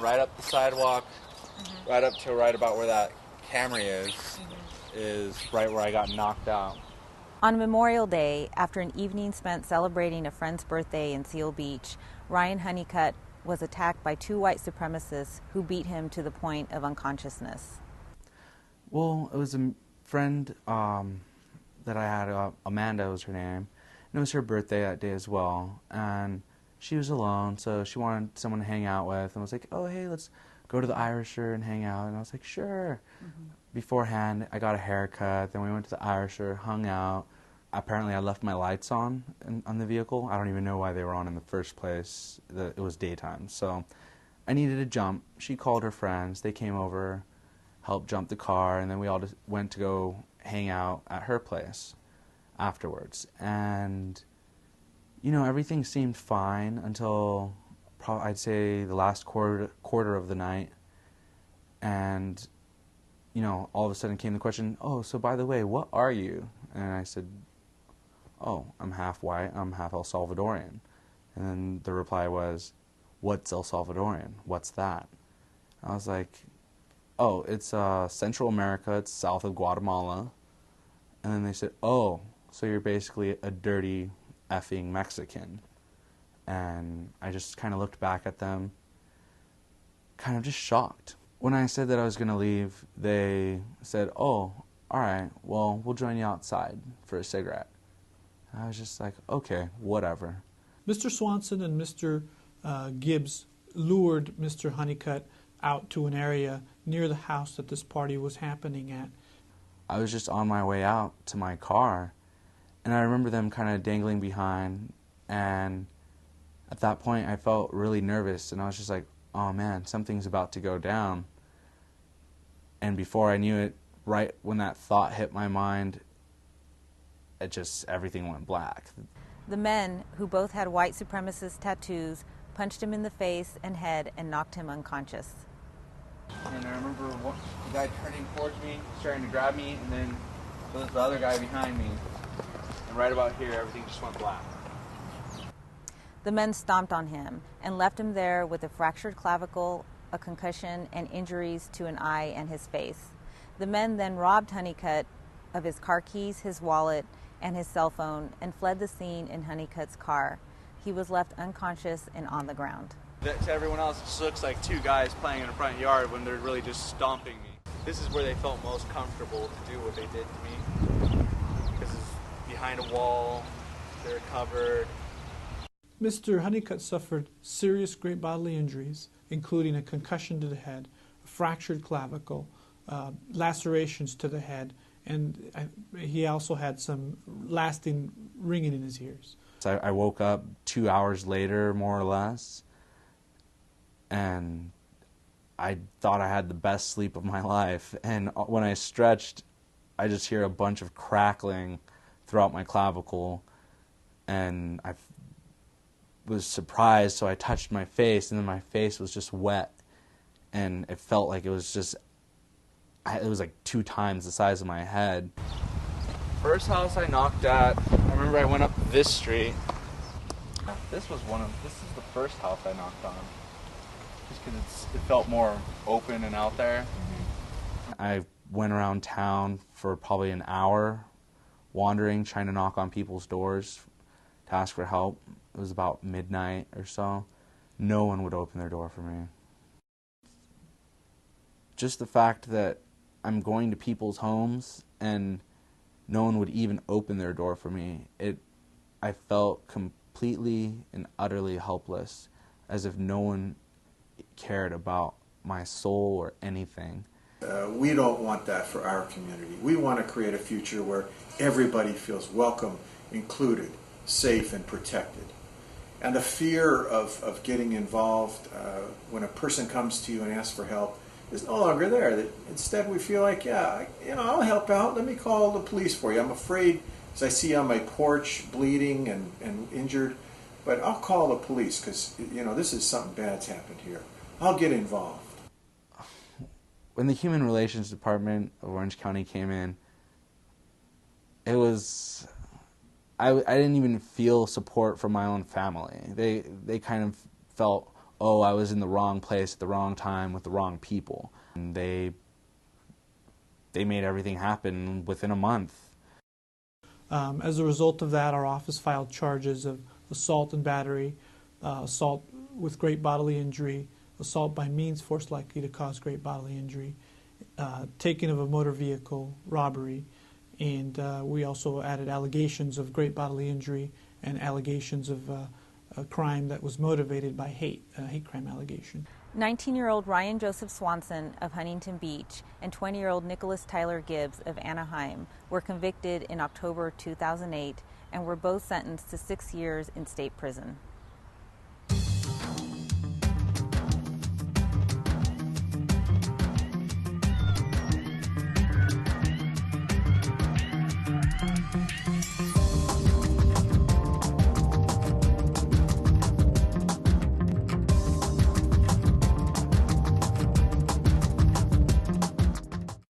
right up the sidewalk, right up to right about where that Camry is right where I got knocked out. On Memorial Day, after an evening spent celebrating a friend's birthday in Seal Beach, Ryan Honeycutt was attacked by two white supremacists who beat him to the point of unconsciousness. Well, it was a friend that I had, Amanda was her name, and it was her birthday that day as well, and she was alone, so she wanted someone to hang out with, and was like, oh, hey, let's go to the Irisher and hang out, and I was like, sure. Beforehand, I got a haircut, then we went to the Irisher, hung out. Apparently, I left my lights on the vehicle. I don't even know why they were on in the first place. It was daytime, so I needed a jump. She called her friends. They came over, helped jump the car, and then we all just went to go hang out at her place afterwards. And, you know, everything seemed fine until I'd say the last quarter of the night. And, you know, all of a sudden came the question, oh, so by the way, what are you? And I said, oh, I'm half white, I'm half El Salvadorian. And then the reply was, what's El Salvadorian? What's that? I was like, oh, it's Central America, it's south of Guatemala. And then they said, oh, so you're basically a dirty effing Mexican. And I just kind of looked back at them, kind of just shocked. When I said that I was going to leave, they said, oh, all right, well, we'll join you outside for a cigarette. I was just like, okay, whatever. Mr. Swanson and Mr. Gibbs lured Mr. Honeycutt out to an area near the house that this party was happening at. I was just on my way out to my car, and I remember them kind of dangling behind, and at that point I felt really nervous, and I was just like, oh man, something's about to go down. And before I knew it, right when that thought hit my mind, everything went black. The men, who both had white supremacist tattoos, punched him in the face and head and knocked him unconscious. And I remember the guy turning towards me, starting to grab me, and then there was the other guy behind me. And right about here, everything just went black. The men stomped on him and left him there with a fractured clavicle, a concussion, and injuries to an eye and his face. The men then robbed Honeycutt of his car keys, his wallet, and his cell phone, and fled the scene in Honeycutt's car. He was left unconscious and on the ground. To everyone else, it just looks like two guys playing in the front yard when they're really just stomping me. This is where they felt most comfortable to do what they did to me. Because it's behind a wall, they're covered. Mr. Honeycutt suffered serious great bodily injuries, including a concussion to the head, a fractured clavicle, lacerations to the head, and he also had some lasting ringing in his ears. So I woke up 2 hours later, more or less, and I thought I had the best sleep of my life. And when I stretched, I just hear a bunch of crackling throughout my clavicle, and I was surprised, so I touched my face, and then my face was just wet, and it felt like it was like 2 times the size of my head. First house I knocked at, I remember I went up this street. This is the first house I knocked on, just because it felt more open and out there. I went around town for probably an hour, wandering, trying to knock on people's doors to ask for help. It was about midnight or so. No one would open their door for me. Just the fact that I'm going to people's homes and no one would even open their door for me, I felt completely and utterly helpless, as if no one cared about my soul or anything. We don't want that for our community. We want to create a future where everybody feels welcome, included, safe, and protected. And the fear of getting involved when a person comes to you and asks for help is no longer there. That instead we feel like, yeah, I'll help out. Let me call the police for you. I'm afraid, as I see on my porch, bleeding and injured, but I'll call the police because, this is something bad's happened here. I'll get involved. When the Human Relations Department of Orange County came in, it was... I didn't even feel support from my own family. They kind of felt, oh, I was in the wrong place at the wrong time with the wrong people. And they made everything happen within a month. As a result of that, our office filed charges of assault and battery, assault with great bodily injury, assault by means force likely to cause great bodily injury, taking of a motor vehicle, robbery, and we also added allegations of great bodily injury and allegations of a crime that was motivated by hate, a hate crime allegation. 19-year-old Ryan Joseph Swanson of Huntington Beach and 20-year-old Nicholas Tyler Gibbs of Anaheim were convicted in October 2008 and were both sentenced to 6 years in state prison.